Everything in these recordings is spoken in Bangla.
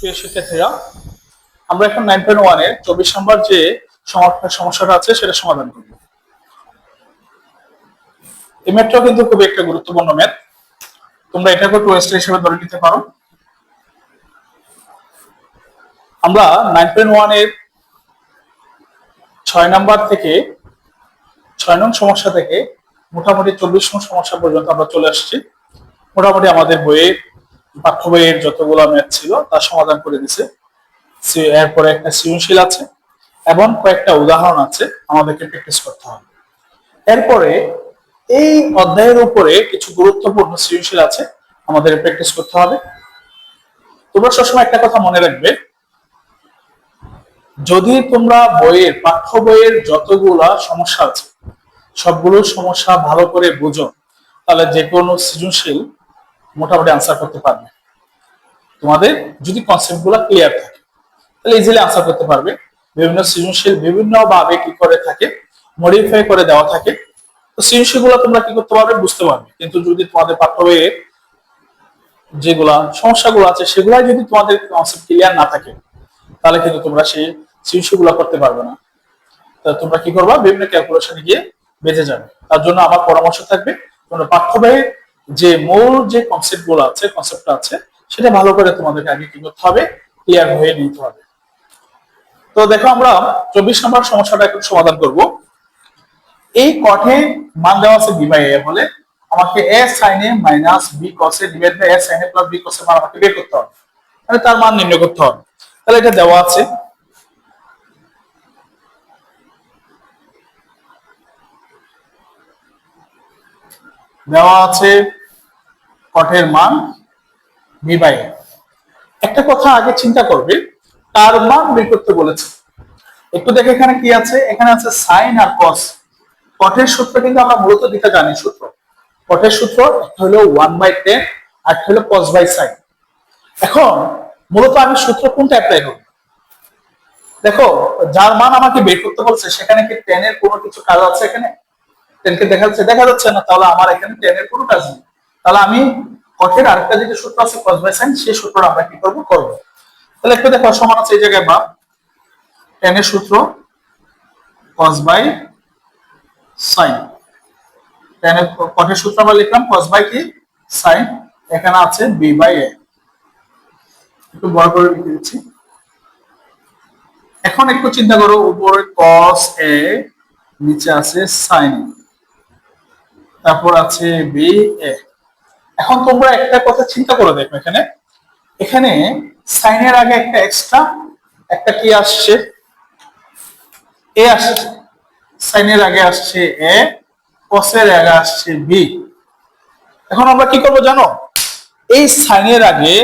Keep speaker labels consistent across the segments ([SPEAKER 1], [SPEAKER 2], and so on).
[SPEAKER 1] প্রিয় শিক্ষার্থীরা, আমরা এখন 9.1 এর 24 নম্বর যে সমস্যাটা আছে সেটা সমাধান করব। এই ম্যাথটা কিন্তু খুবই একটা গুরুত্বপূর্ণ ম্যাথ। তোমরা এটাকে টেস্ট হিসেবে ধরে নিতে পারো। আমরা 9.1 এর 6 নম্বর থেকে 6 নং সমস্যা থেকে মোটামুটি 24 নং সমস্যা পর্যন্ত আমরা চলে আসছি। মোটামুটি আমাদের বইয়ের পাঠ্য বইয়ের যতগুলো ম্যাথ ছিল তার সমাধান করে দিছে। এরপরে একটা সৃজনশীল আছে এবং কয়েকটা উদাহরণ আছে, আমাদেরকে প্র্যাকটিস করতে হবে। এরপরে এই অধ্যায়ের উপরে কিছু গুরুত্বপূর্ণ সৃজনশীল আছে, আমাদের প্র্যাকটিস করতে হবে। তোমরা সবসময় একটা কথা মনে রাখবে, যদি তোমরা বইয়ের পাঠ্য বইয়ের যতগুলা সমস্যা আছে সবগুলো সমস্যা ভালো করে বুঝো, তাহলে যে কোনো সৃজনশীল মোটামুটি আনসার করতে পারবে। তোমাদের যদি কনসেপ্ট গুলা ক্লিয়ার থাকে তাহলে ইজিলি আনসার করতে পারবে। বিভিন্ন সৃজনশীল বিভিন্ন ভাবে কি করে থাকে, মডিফাই করে দেওয়া থাকে। তো সৃজনশীল গুলা তোমরা কি করতে পারবে, বুঝতে পারবে। কিন্তু যদি তোমাদের পাঠ্য বইয়ে যেগুলা সমস্যাগুলো আছে সেগুলাই যদি তোমাদের কনসেপ্ট ক্লিয়ার না থাকে তাহলে কিন্তু তোমরা সেই সৃজনশীল গুলা করতে পারবে না। তা তোমরা কি করবা, বিভিন্ন ক্যালকুলেশনে গিয়ে বেঁচে যাবে। তার জন্য আমার পরামর্শ থাকবে, তোমরা পাঠ্য বইয়ের যে মূল যে কনসেপ্টগুলো আছে, কনসেপ্টটা আছে সেটা ভালো করে তোমাদেরকে আগে কি করতে হবে, ক্লিয়ার হয়ে নিতে হবে। তো দেখো, আমরা 24 নম্বর সমস্যাটা একটু সমাধান করব। এই কঠে মান দেওয়া আছে বি বাই এ হলে আমাকে a sine a minus b cos a divide by a sine a plus b cos a মান আমাকে বের করতে হবে, মানে তার মান নির্ণয় করতে হবে। তাহলে এটা দেওয়া আছে, কঠের মান বি বাই এ। একটা কথা আগে চিন্তা করবে, তার মান বের করতে বলেছে। একটু দেখে এখানে কি আছে, এখানে আছে সাইন আর কস। কঠের সূত্র কিন্তু আমরা মূলত দিতে জানি সূত্র। কঠের সূত্র একটা হলো 1/10 আর একটা হলো cos বাই sin। এখন মূলত আমি সূত্র কোনটা অ্যাপ্লাই করব? দেখো, যার মান আমাকে বের করতে বলছে সেখানে কি tan এর কোনো কিছু কাজ আছে? এখানে tan কে দেখা যাচ্ছে না, তাহলে আমার এখানে tan এর কোনো কাজ নেই। তাহলে আমি কঠের আরেকটা যে সূত্র আছে cos বাই sin, সেই সূত্রটা আমরা কি করব। তাহলে একটু দেখো, সমান আছে এই জায়গায় বা tan এর সূত্র cos বাই sin। কঠের সূত্র আমরা লিখলাম cos বাই কি sin, এখানে আছে b বাই a। একটু বড় করে লিখে দিচ্ছি। এখন একটু চিন্তা করো, উপরে cos a, নিচে আছে sin a, তারপর আছে b a। এখন তোমরা একটা কথা চিন্তা করে দেখো, এখানে এখানে sin এর আগে একটা এক্সট্রা একটা কি আসছে, a আসছে। sin এর আগে আসছে a, cos এর আগে আসছে b। এখন আমরা কি করব জানো, এই sin এর আগে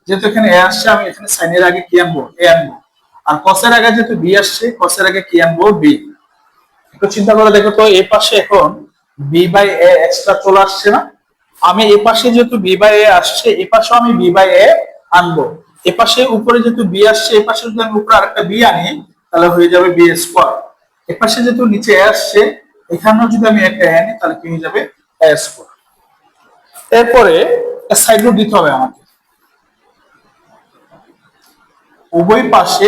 [SPEAKER 1] যেহেতু এখানে a আসছে, আমি এখানে sin এর আগে কি আনবো, a আনবো। আর cos এর আগে যেহেতু b আসছে, cos এর আগে কি আনবো, b। একটু চিন্তা করে দেখো তো, এই পাশে এখন b বাই a এক্সট্রা চলে আসছে না? আমি এই পাশে যেহেতু b বাই a আসছে, এই পাশেও আমি b বাই a আনবো। এই পাশে উপরে যেহেতু b আসছে, এই পাশে যদি আমি উপরে আরেকটা b আনি তাহলে হয়ে যাবে b স্কয়ার। এই পাশে যেহেতু নিচে a আসছে, এখানেও যদি আমি একটা a আনি তাহলে কি হয়ে যাবে, a স্কয়ার। এরপরে সাইড রুট দিতে হবে আমাকে। উভয় পাশে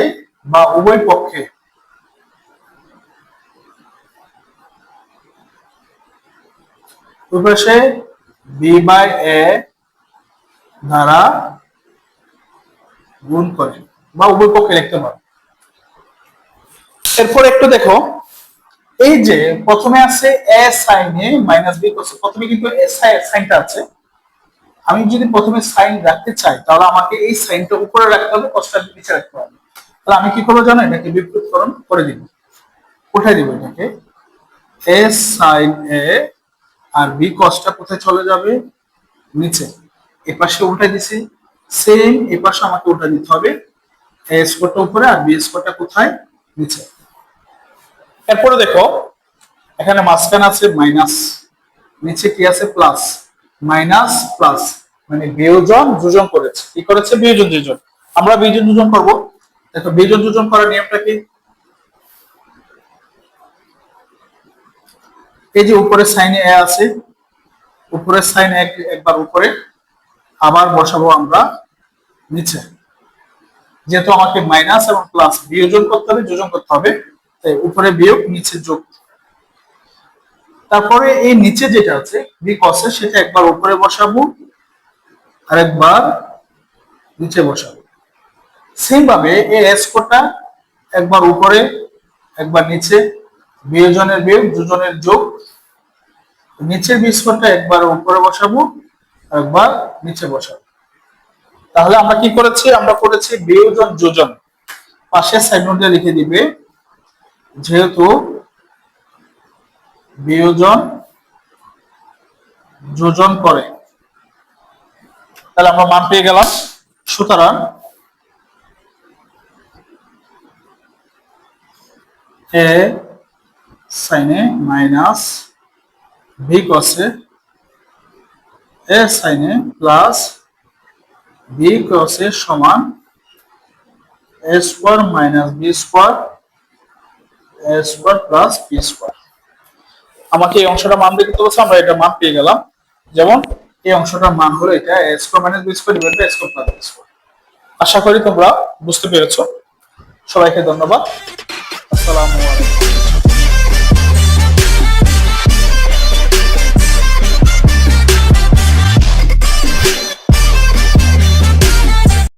[SPEAKER 1] বা উভয় পক্ষে পাশে b বাই a দ্বারা গুণ করে বা উভয় পক্ষে লিখতে পারো। এরপর একটু দেখো, এই যে প্রথমে আছে a sin a minus b cos। প্রথমে কিন্তু a সাইনটা আছে, আমি যদি প্রথমে সাইন রাখতে চাই তাহলে আমাকে এই সাইনটা উপরে রাখতে হবে, কসটা নিচে রাখতে হবে। তাহলে আমি কি করবো জানো, এটাকে বিপরীতকরণ করে দিব। কোথায় দিব এটাকে, a sin a R b cosটা কোথায় চলে যাবে, নিচে। এই পাশে উল্টাই দিছি, সেম এই পাশে আমাকে উল্টা দিতে হবে। a স্কয়ারটা উপরে আর b স্কয়ারটা কোথায়, নিচে। এরপরে দেখো, এখানে মাঝখানে আছে মাইনাস, নিচে কি আছে, প্লাস। মাইনাস প্লাস মানে বিয়োজন যোজন করেছে, কি করেছে, বিয়োজন যোজন। আমরা বিয়োজন যোজন করব। দেখো, বিয়োজন যোজন করার নিয়মটা কি, এই যে উপরে সাইন এ আছে, উপরে সাইন একবার উপরে, আবার বসাবো আমরা নিচে। যেহেতু আমাকে মাইনাস এবং প্লাস বিয়োজন করতে হবে, যোজন করতে হবে, তাই উপরে বিয়োগ নিচে যোগ। তারপরে এই নিচে যেটা আছে বি কসে, সেটা একবার উপরে বসাবো আর একবার নিচে বসাবো। সেম ভাবে এই স্কোরটা একবার উপরে একবার নিচে, বিয়োজনের বিয়োগ যোজনের যোগ। নিচের বি স্কোরটা একবার উপরে বসাবো একবার নিচে বসাবো। তাহলে আমরা কি করেছি, আমরা করেছি বিয়োজন যোজন। পাশের সাইড নোটে লিখে দিবে যেহেতু বিয়োজন যোজন করে, তাহলে আমরা মান পেয়ে গেলাম। সুতরাং এ সাইনে মাইনাস বি কসে, এ সাইনে প্লাস বি কসে সমান এ স্কোয়ার মাইনাস বি স্কোয়ার, এ স্কোয়ার প্লাস বি স্কোয়ার। আমাকে এই অংশটা মান বের করতে বলছে, আমরা এটা মান পেয়ে গেলাম। যেমন এই অংশটার মান হলো এটা a square minus b square divided by a square plus b square. আশা করি তোমরা বুঝতে পেরেছো। সবাইকে ধন্যবাদ। আসসালামু আলাইকুম।